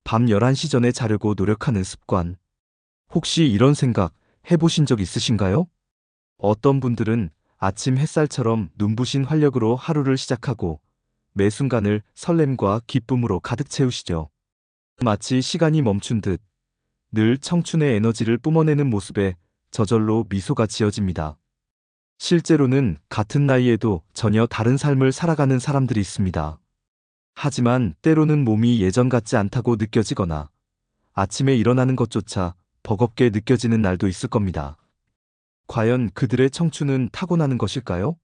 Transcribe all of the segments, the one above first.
밤 11시 전에 자려고 노력하는 습관. 혹시 이런 생각 해보신 적 있으신가요? 어떤 분들은 아침 햇살처럼 눈부신 활력으로 하루를 시작하고 매 순간을 설렘과 기쁨으로 가득 채우시죠. 마치 시간이 멈춘 듯 늘 청춘의 에너지를 뿜어내는 모습에 저절로 미소가 지어집니다. 실제로는 같은 나이에도 전혀 다른 삶을 살아가는 사람들이 있습니다. 하지만 때로는 몸이 예전 같지 않다고 느껴지거나 아침에 일어나는 것조차 버겁게 느껴지는 날도 있을 겁니다. 과연 그들의 청춘은 타고나는 것일까요?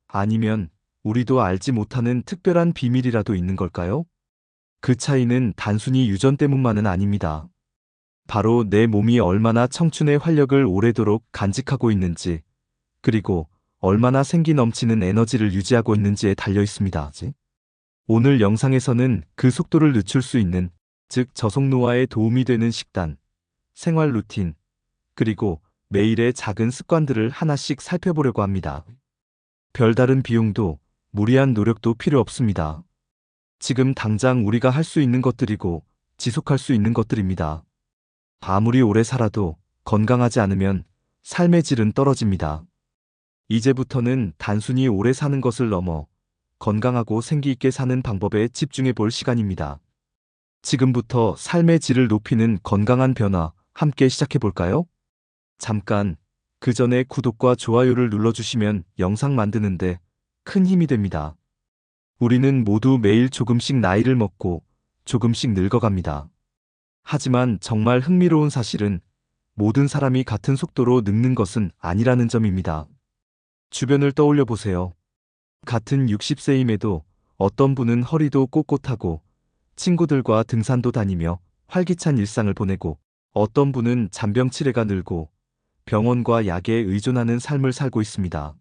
아니면 우리도 알지 못하는 특별한 비밀이라도 있는 걸까요? 그 차이는 단순히 유전 때문만은 아닙니다. 바로 내 몸이 얼마나 청춘의 활력을 오래도록 간직하고 있는지, 그리고 얼마나 생기 넘치는 에너지를 유지하고 있는지에 달려 있습니다. 오늘 영상에서는 그 속도를 늦출 수 있는, 즉 저속 노화에 도움이 되는 식단, 생활 루틴, 그리고 매일의 작은 습관들을 하나씩 살펴보려고 합니다. 별다른 비용도 무리한 노력도 필요 없습니다. 지금 당장 우리가 할 수 있는 것들이고 지속할 수 있는 것들입니다. 아무리 오래 살아도 건강하지 않으면 삶의 질은 떨어집니다. 이제부터는 단순히 오래 사는 것을 넘어 건강하고 생기 있게 사는 방법에 집중해 볼 시간입니다. 지금부터 삶의 질을 높이는 건강한 변화 함께 시작해 볼까요? 잠깐, 그 전에 구독과 좋아요를 눌러주시면 영상 만드는데 큰 힘이 됩니다. 우리는 모두 매일 조금씩 나이를 먹고 조금씩 늙어갑니다. 하지만 정말 흥미로운 사실은 모든 사람이 같은 속도로 늙는 것은 아니라는 점입니다. 주변을 떠올려 보세요. 같은 60세임에도 어떤 분은 허리도 꼿꼿하고 친구들과 등산도 다니며 활기찬 일상을 보내고 어떤 분은 잔병치레가 늘고 병원과 약에 의존하는 삶을 살고 있습니다.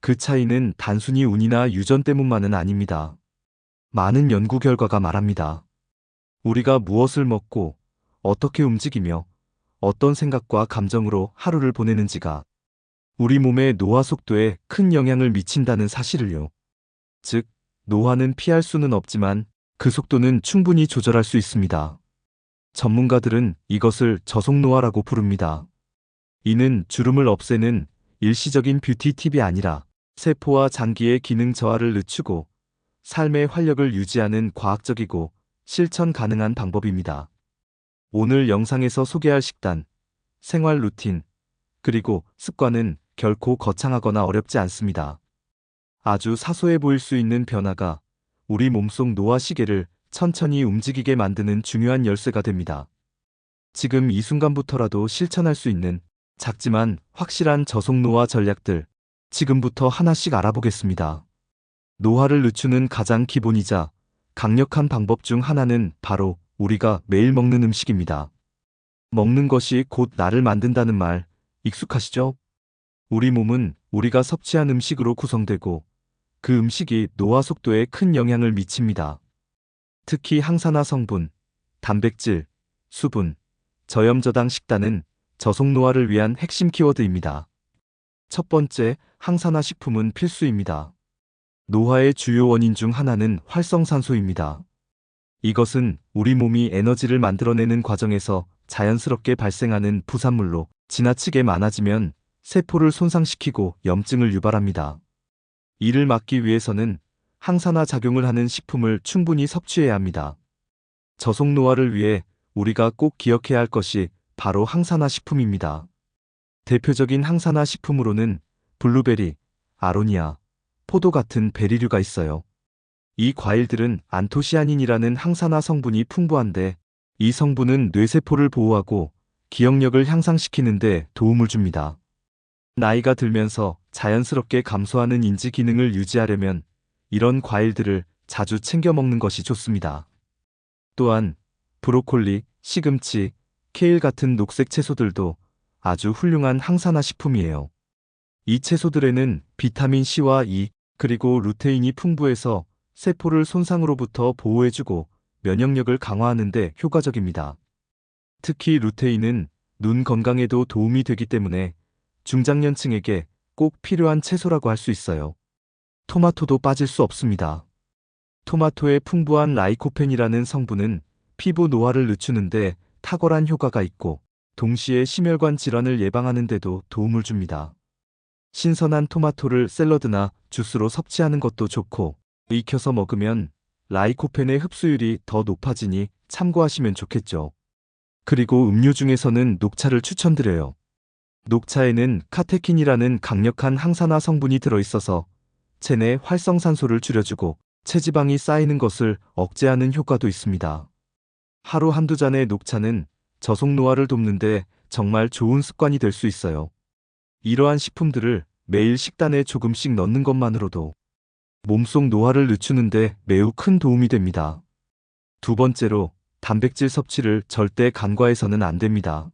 그 차이는 단순히 운이나 유전 때문만은 아닙니다. 많은 연구 결과가 말합니다. 우리가 무엇을 먹고 어떻게 움직이며 어떤 생각과 감정으로 하루를 보내는지가 우리 몸의 노화 속도에 큰 영향을 미친다는 사실을요. 즉, 노화는 피할 수는 없지만 그 속도는 충분히 조절할 수 있습니다. 전문가들은 이것을 저속노화라고 부릅니다. 이는 주름을 없애는 일시적인 뷰티 팁이 아니라 세포와 장기의 기능 저하를 늦추고 삶의 활력을 유지하는 과학적이고 실천 가능한 방법입니다. 오늘 영상에서 소개할 식단, 생활 루틴, 그리고 습관은 결코 거창하거나 어렵지 않습니다. 아주 사소해 보일 수 있는 변화가 우리 몸속 노화 시계를 천천히 움직이게 만드는 중요한 열쇠가 됩니다. 지금 이 순간부터라도 실천할 수 있는 작지만 확실한 저속 노화 전략들, 지금부터 하나씩 알아보겠습니다. 노화를 늦추는 가장 기본이자 강력한 방법 중 하나는 바로 우리가 매일 먹는 음식입니다. 먹는 것이 곧 나를 만든다는 말 익숙하시죠? 우리 몸은 우리가 섭취한 음식으로 구성되고 그 음식이 노화 속도에 큰 영향을 미칩니다. 특히 항산화 성분, 단백질, 수분, 저염저당 식단은 저속 노화를 위한 핵심 키워드입니다. 첫 번째, 항산화 식품은 필수입니다. 노화의 주요 원인 중 하나는 활성산소입니다. 이것은 우리 몸이 에너지를 만들어내는 과정에서 자연스럽게 발생하는 부산물로 지나치게 많아지면 세포를 손상시키고 염증을 유발합니다. 이를 막기 위해서는 항산화 작용을 하는 식품을 충분히 섭취해야 합니다. 저속 노화를 위해 우리가 꼭 기억해야 할 것이 바로 항산화 식품입니다. 대표적인 항산화 식품으로는 블루베리, 아로니아, 포도 같은 베리류가 있어요. 이 과일들은 안토시아닌이라는 항산화 성분이 풍부한데 이 성분은 뇌세포를 보호하고 기억력을 향상시키는 데 도움을 줍니다. 나이가 들면서 자연스럽게 감소하는 인지 기능을 유지하려면 이런 과일들을 자주 챙겨 먹는 것이 좋습니다. 또한 브로콜리, 시금치, 케일 같은 녹색 채소들도 아주 훌륭한 항산화 식품이에요. 이 채소들에는 비타민 C와 E, 그리고 루테인이 풍부해서 세포를 손상으로부터 보호해주고 면역력을 강화하는 데 효과적입니다. 특히 루테인은 눈 건강에도 도움이 되기 때문에 중장년층에게 꼭 필요한 채소라고 할 수 있어요. 토마토도 빠질 수 없습니다. 토마토의 풍부한 라이코펜이라는 성분은 피부 노화를 늦추는데 탁월한 효과가 있고 동시에 심혈관 질환을 예방하는 데도 도움을 줍니다. 신선한 토마토를 샐러드나 주스로 섭취하는 것도 좋고 익혀서 먹으면 라이코펜의 흡수율이 더 높아지니 참고하시면 좋겠죠. 그리고 음료 중에서는 녹차를 추천드려요. 녹차에는 카테킨이라는 강력한 항산화 성분이 들어있어서 체내 활성산소를 줄여주고 체지방이 쌓이는 것을 억제하는 효과도 있습니다. 하루 한두 잔의 녹차는 저속 노화를 돕는데 정말 좋은 습관이 될 수 있어요. 이러한 식품들을 매일 식단에 조금씩 넣는 것만으로도 몸속 노화를 늦추는데 매우 큰 도움이 됩니다. 두 번째로, 단백질 섭취를 절대 간과해서는 안 됩니다.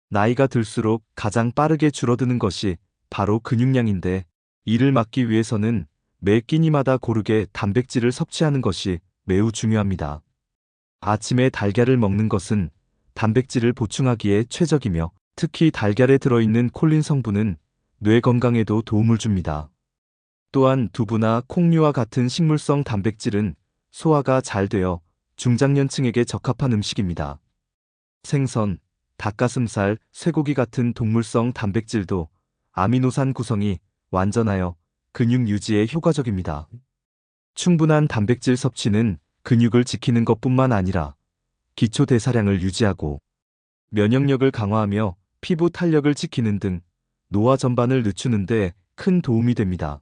나이가 들수록 가장 빠르게 줄어드는 것이 바로 근육량인데, 이를 막기 위해서는 매 끼니마다 고르게 단백질을 섭취하는 것이 매우 중요합니다. 아침에 달걀을 먹는 것은 단백질을 보충하기에 최적이며, 특히 달걀에 들어있는 콜린 성분은 뇌 건강에도 도움을 줍니다. 또한 두부나 콩류와 같은 식물성 단백질은 소화가 잘 되어 중장년층에게 적합한 음식입니다. 생선, 닭가슴살, 쇠고기 같은 동물성 단백질도 아미노산 구성이 완전하여 근육 유지에 효과적입니다. 충분한 단백질 섭취는 근육을 지키는 것뿐만 아니라 기초 대사량을 유지하고 면역력을 강화하며 피부 탄력을 지키는 등 노화 전반을 늦추는 데 큰 도움이 됩니다.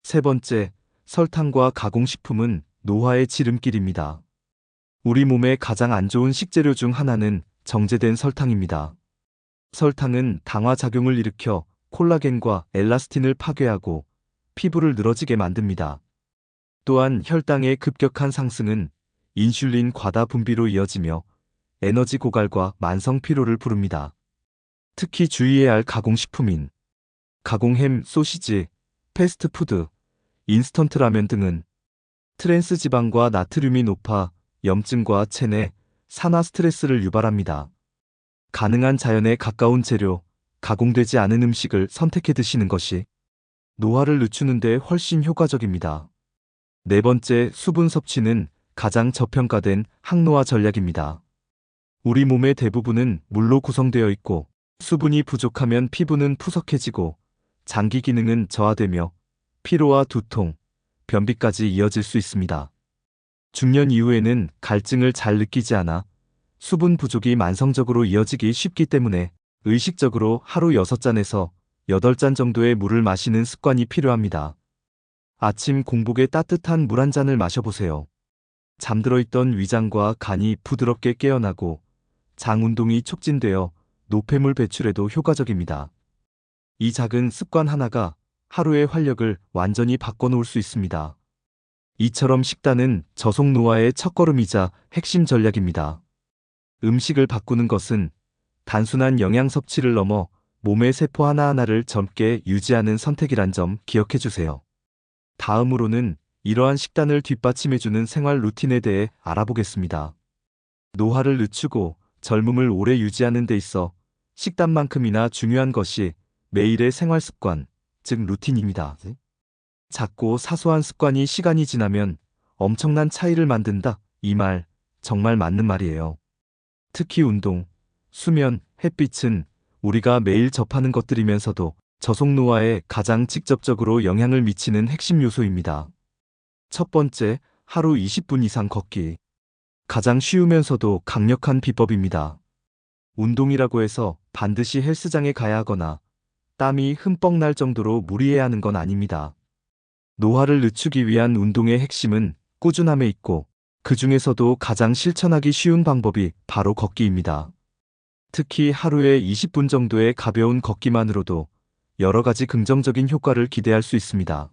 세 번째, 설탕과 가공식품은 노화의 지름길입니다. 우리 몸에 가장 안 좋은 식재료 중 하나는 정제된 설탕입니다. 설탕은 당화 작용을 일으켜 콜라겐과 엘라스틴을 파괴하고 피부를 늘어지게 만듭니다. 또한 혈당의 급격한 상승은 인슐린 과다 분비로 이어지며 에너지 고갈과 만성 피로를 부릅니다. 특히 주의해야 할 가공식품인 가공햄, 소시지, 패스트푸드, 인스턴트 라면 등은 트랜스 지방과 나트륨이 높아 염증과 체내, 산화 스트레스를 유발합니다. 가능한 자연에 가까운 재료, 가공되지 않은 음식을 선택해 드시는 것이 노화를 늦추는 데 훨씬 효과적입니다. 네 번째, 수분 섭취는 가장 저평가된 항노화 전략입니다. 우리 몸의 대부분은 물로 구성되어 있고 수분이 부족하면 피부는 푸석해지고 장기 기능은 저하되며 피로와 두통, 변비까지 이어질 수 있습니다. 중년 이후에는 갈증을 잘 느끼지 않아 수분 부족이 만성적으로 이어지기 쉽기 때문에 의식적으로 하루 6잔에서 8잔 정도의 물을 마시는 습관이 필요합니다. 아침 공복에 따뜻한 물 한 잔을 마셔보세요. 잠들어 있던 위장과 간이 부드럽게 깨어나고 장 운동이 촉진되어 노폐물 배출에도 효과적입니다. 이 작은 습관 하나가 하루의 활력을 완전히 바꿔놓을 수 있습니다. 이처럼 식단은 저속 노화의 첫걸음이자 핵심 전략입니다. 음식을 바꾸는 것은 단순한 영양 섭취를 넘어 몸의 세포 하나하나를 젊게 유지하는 선택이란 점 기억해 주세요. 다음으로는 이러한 식단을 뒷받침해주는 생활 루틴에 대해 알아보겠습니다. 노화를 늦추고 젊음을 오래 유지하는 데 있어 식단만큼이나 중요한 것이 매일의 생활 습관, 즉 루틴입니다. 작고 사소한 습관이 시간이 지나면 엄청난 차이를 만든다. 이 말 정말 맞는 말이에요. 특히 운동, 수면, 햇빛은 우리가 매일 접하는 것들이면서도 저속 노화에 가장 직접적으로 영향을 미치는 핵심 요소입니다. 첫 번째, 하루 20분 이상 걷기. 가장 쉬우면서도 강력한 비법입니다. 운동이라고 해서 반드시 헬스장에 가야 하거나 땀이 흠뻑 날 정도로 무리해야 하는 건 아닙니다. 노화를 늦추기 위한 운동의 핵심은 꾸준함에 있고 그 중에서도 가장 실천하기 쉬운 방법이 바로 걷기입니다. 특히 하루에 20분 정도의 가벼운 걷기만으로도 여러 가지 긍정적인 효과를 기대할 수 있습니다.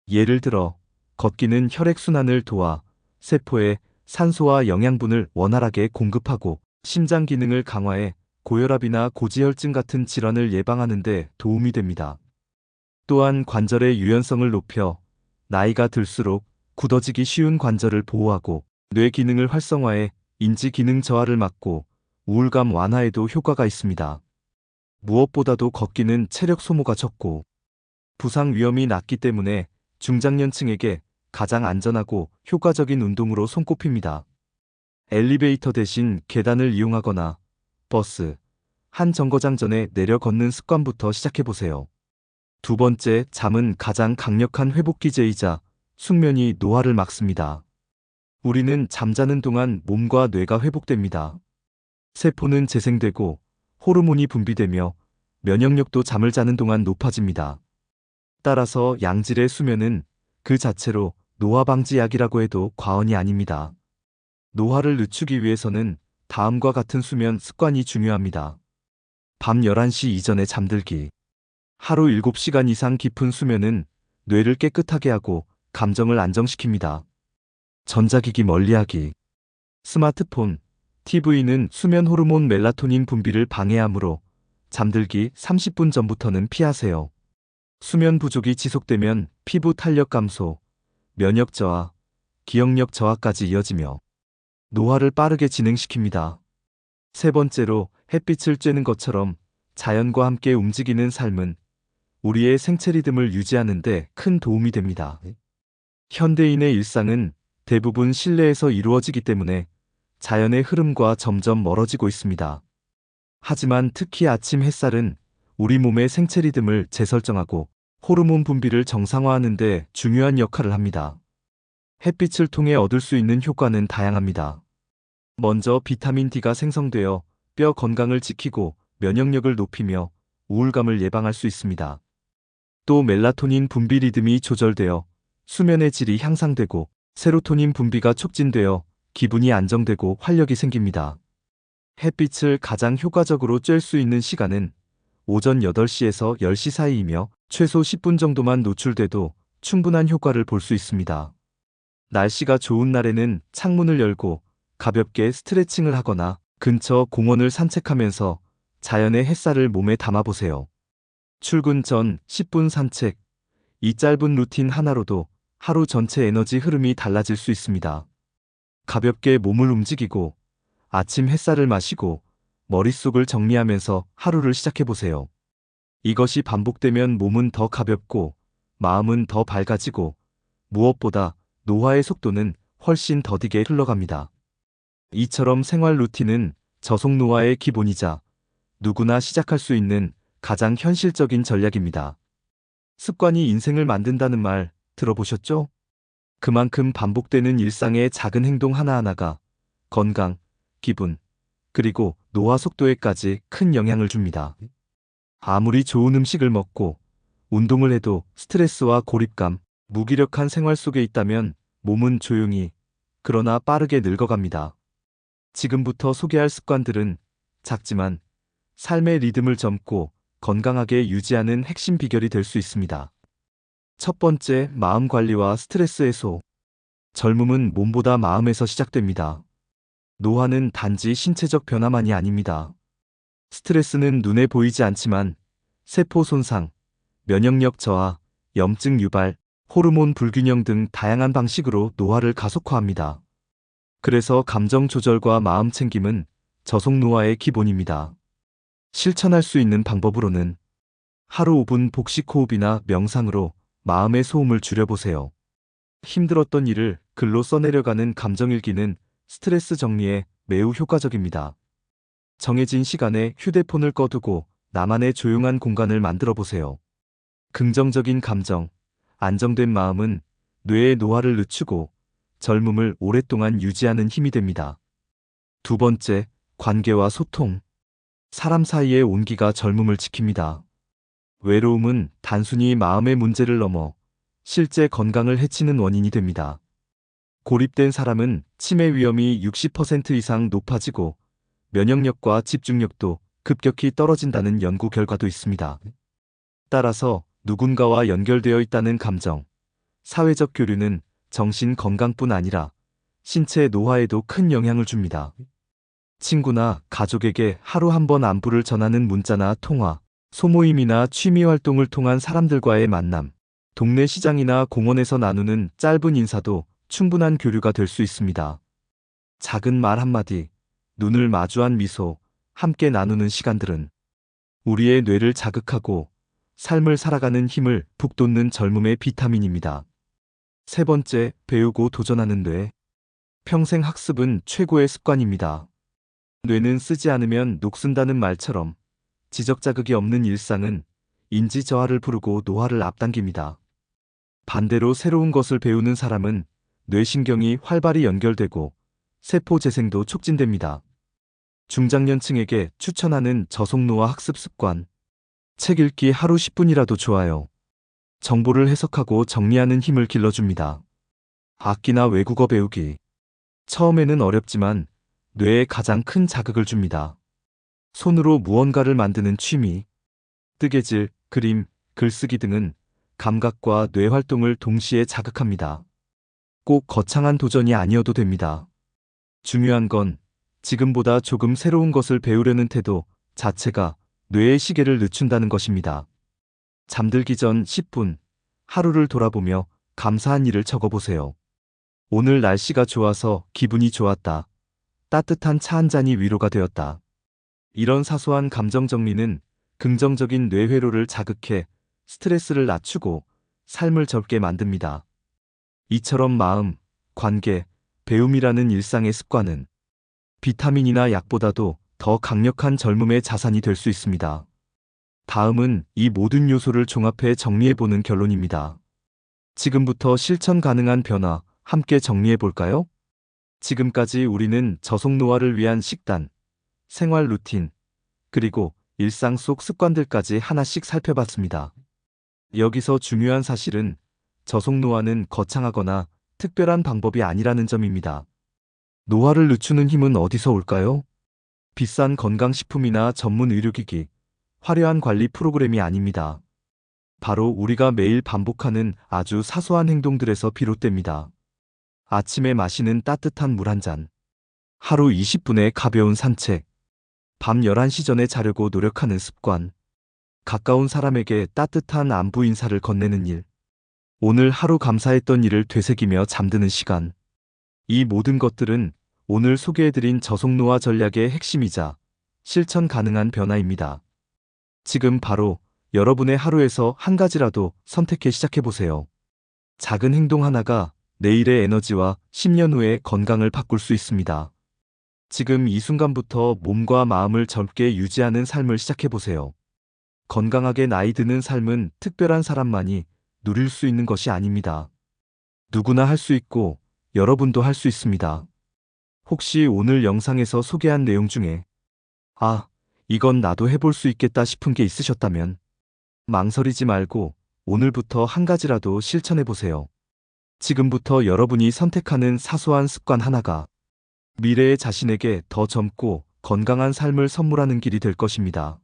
예를 들어 걷기는 혈액순환을 도와 세포에 산소와 영양분을 원활하게 공급하고 심장 기능을 강화해 고혈압이나 고지혈증 같은 질환을 예방하는 데 도움이 됩니다. 또한 관절의 유연성을 높여 나이가 들수록 굳어지기 쉬운 관절을 보호하고 뇌 기능을 활성화해 인지 기능 저하를 막고 우울감 완화에도 효과가 있습니다. 무엇보다도 걷기는 체력 소모가 적고 부상 위험이 낮기 때문에 중장년층에게 가장 안전하고 효과적인 운동으로 손꼽힙니다. 엘리베이터 대신 계단을 이용하거나 버스, 한 정거장 전에 내려 걷는 습관부터 시작해보세요. 두 번째, 잠은 가장 강력한 회복 기제이자 숙면이 노화를 막습니다. 우리는 잠자는 동안 몸과 뇌가 회복됩니다. 세포는 재생되고 호르몬이 분비되며 면역력도 잠을 자는 동안 높아집니다. 따라서 양질의 수면은 그 자체로 노화 방지약이라고 해도 과언이 아닙니다. 노화를 늦추기 위해서는 다음과 같은 수면 습관이 중요합니다. 밤 11시 이전에 잠들기. 하루 7시간 이상 깊은 수면은 뇌를 깨끗하게 하고 감정을 안정시킵니다. 전자기기 멀리하기. 스마트폰, TV는 수면 호르몬 멜라토닌 분비를 방해하므로 잠들기 30분 전부터는 피하세요. 수면 부족이 지속되면 피부 탄력 감소, 면역 저하, 기억력 저하까지 이어지며 노화를 빠르게 진행시킵니다. 세 번째로, 햇빛을 쬐는 것처럼 자연과 함께 움직이는 삶은 우리의 생체 리듬을 유지하는 데 큰 도움이 됩니다. 현대인의 일상은 대부분 실내에서 이루어지기 때문에 자연의 흐름과 점점 멀어지고 있습니다. 하지만 특히 아침 햇살은 우리 몸의 생체 리듬을 재설정하고 호르몬 분비를 정상화하는 데 중요한 역할을 합니다. 햇빛을 통해 얻을 수 있는 효과는 다양합니다. 먼저 비타민 D가 생성되어 뼈 건강을 지키고 면역력을 높이며 우울감을 예방할 수 있습니다. 또 멜라토닌 분비 리듬이 조절되어 수면의 질이 향상되고 세로토닌 분비가 촉진되어 기분이 안정되고 활력이 생깁니다. 햇빛을 가장 효과적으로 쬐을 수 있는 시간은 오전 8시에서 10시 사이이며 최소 10분 정도만 노출돼도 충분한 효과를 볼 수 있습니다. 날씨가 좋은 날에는 창문을 열고 가볍게 스트레칭을 하거나 근처 공원을 산책하면서 자연의 햇살을 몸에 담아보세요. 출근 전 10분 산책. 이 짧은 루틴 하나로도 하루 전체 에너지 흐름이 달라질 수 있습니다. 가볍게 몸을 움직이고 아침 햇살을 마시고 머릿속을 정리하면서 하루를 시작해보세요. 이것이 반복되면 몸은 더 가볍고 마음은 더 밝아지고 무엇보다 노화의 속도는 훨씬 더디게 흘러갑니다. 이처럼 생활 루틴은 저속 노화의 기본이자 누구나 시작할 수 있는 가장 현실적인 전략입니다. 습관이 인생을 만든다는 말 들어보셨죠? 그만큼 반복되는 일상의 작은 행동 하나하나가 건강, 기분, 그리고 노화 속도에까지 큰 영향을 줍니다. 아무리 좋은 음식을 먹고 운동을 해도 스트레스와 고립감, 무기력한 생활 속에 있다면 몸은 조용히, 그러나 빠르게 늙어갑니다. 지금부터 소개할 습관들은 작지만 삶의 리듬을 젊고 건강하게 유지하는 핵심 비결이 될 수 있습니다. 첫 번째, 마음 관리와 스트레스 해소. 젊음은 몸보다 마음에서 시작됩니다. 노화는 단지 신체적 변화만이 아닙니다. 스트레스는 눈에 보이지 않지만 세포 손상, 면역력 저하, 염증 유발, 호르몬 불균형 등 다양한 방식으로 노화를 가속화합니다. 그래서 감정 조절과 마음 챙김은 저속 노화의 기본입니다. 실천할 수 있는 방법으로는 하루 5분 복식 호흡이나 명상으로 마음의 소음을 줄여보세요. 힘들었던 일을 글로 써내려가는 감정일기는 스트레스 정리에 매우 효과적입니다. 정해진 시간에 휴대폰을 꺼두고 나만의 조용한 공간을 만들어 보세요. 긍정적인 감정, 안정된 마음은 뇌의 노화를 늦추고 젊음을 오랫동안 유지하는 힘이 됩니다. 두 번째, 관계와 소통. 사람 사이의 온기가 젊음을 지킵니다. 외로움은 단순히 마음의 문제를 넘어 실제 건강을 해치는 원인이 됩니다. 고립된 사람은 치매 위험이 60% 이상 높아지고 면역력과 집중력도 급격히 떨어진다는 연구 결과도 있습니다. 따라서 누군가와 연결되어 있다는 감정, 사회적 교류는 정신 건강뿐 아니라 신체 노화에도 큰 영향을 줍니다. 친구나 가족에게 하루 한 번 안부를 전하는 문자나 통화, 소모임이나 취미 활동을 통한 사람들과의 만남, 동네 시장이나 공원에서 나누는 짧은 인사도 충분한 교류가 될 수 있습니다. 작은 말 한마디, 눈을 마주한 미소, 함께 나누는 시간들은 우리의 뇌를 자극하고 삶을 살아가는 힘을 북돋는 젊음의 비타민입니다. 세 번째, 배우고 도전하는 뇌. 평생 학습은 최고의 습관입니다. 뇌는 쓰지 않으면 녹슨다는 말처럼 지적 자극이 없는 일상은 인지 저하를 부르고 노화를 앞당깁니다. 반대로 새로운 것을 배우는 사람은 뇌신경이 활발히 연결되고 세포 재생도 촉진됩니다. 중장년층에게 추천하는 저속노화 학습 습관. 책 읽기 하루 10분이라도 좋아요. 정보를 해석하고 정리하는 힘을 길러줍니다. 악기나 외국어 배우기. 처음에는 어렵지만 뇌에 가장 큰 자극을 줍니다. 손으로 무언가를 만드는 취미, 뜨개질, 그림, 글쓰기 등은 감각과 뇌 활동을 동시에 자극합니다. 꼭 거창한 도전이 아니어도 됩니다. 중요한 건 지금보다 조금 새로운 것을 배우려는 태도 자체가 뇌의 시계를 늦춘다는 것입니다. 잠들기 전 10분, 하루를 돌아보며 감사한 일을 적어보세요. 오늘 날씨가 좋아서 기분이 좋았다. 따뜻한 차 한 잔이 위로가 되었다. 이런 사소한 감정 정리는 긍정적인 뇌회로를 자극해 스트레스를 낮추고 삶을 젊게 만듭니다. 이처럼 마음, 관계, 배움이라는 일상의 습관은 비타민이나 약보다도 더 강력한 젊음의 자산이 될 수 있습니다. 다음은 이 모든 요소를 종합해 정리해보는 결론입니다. 지금부터 실천 가능한 변화 함께 정리해볼까요? 지금까지 우리는 저속노화를 위한 식단, 생활 루틴, 그리고 일상 속 습관들까지 하나씩 살펴봤습니다. 여기서 중요한 사실은 저속노화는 거창하거나 특별한 방법이 아니라는 점입니다. 노화를 늦추는 힘은 어디서 올까요? 비싼 건강식품이나 전문 의료기기, 화려한 관리 프로그램이 아닙니다. 바로 우리가 매일 반복하는 아주 사소한 행동들에서 비롯됩니다. 아침에 마시는 따뜻한 물 한 잔, 하루 20분의 가벼운 산책, 밤 11시 전에 자려고 노력하는 습관, 가까운 사람에게 따뜻한 안부 인사를 건네는 일, 오늘 하루 감사했던 일을 되새기며 잠드는 시간. 이 모든 것들은 오늘 소개해드린 저속노화 전략의 핵심이자 실천 가능한 변화입니다. 지금 바로 여러분의 하루에서 한 가지라도 선택해 시작해보세요. 작은 행동 하나가 내일의 에너지와 10년 후의 건강을 바꿀 수 있습니다. 지금 이 순간부터 몸과 마음을 젊게 유지하는 삶을 시작해보세요. 건강하게 나이 드는 삶은 특별한 사람만이 누릴 수 있는 것이 아닙니다. 누구나 할 수 있고 여러분도 할 수 있습니다. 혹시 오늘 영상에서 소개한 내용 중에 이건 나도 해볼 수 있겠다 싶은 게 있으셨다면 망설이지 말고 오늘부터 한 가지라도 실천해보세요. 지금부터 여러분이 선택하는 사소한 습관 하나가 미래의 자신에게 더 젊고 건강한 삶을 선물하는 길이 될 것입니다.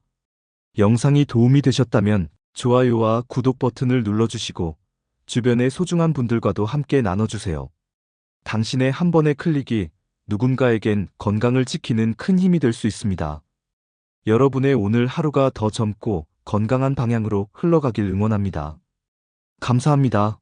영상이 도움이 되셨다면 좋아요와 구독 버튼을 눌러주시고 주변의 소중한 분들과도 함께 나눠주세요. 당신의 한 번의 클릭이 누군가에겐 건강을 지키는 큰 힘이 될 수 있습니다. 여러분의 오늘 하루가 더 젊고 건강한 방향으로 흘러가길 응원합니다. 감사합니다.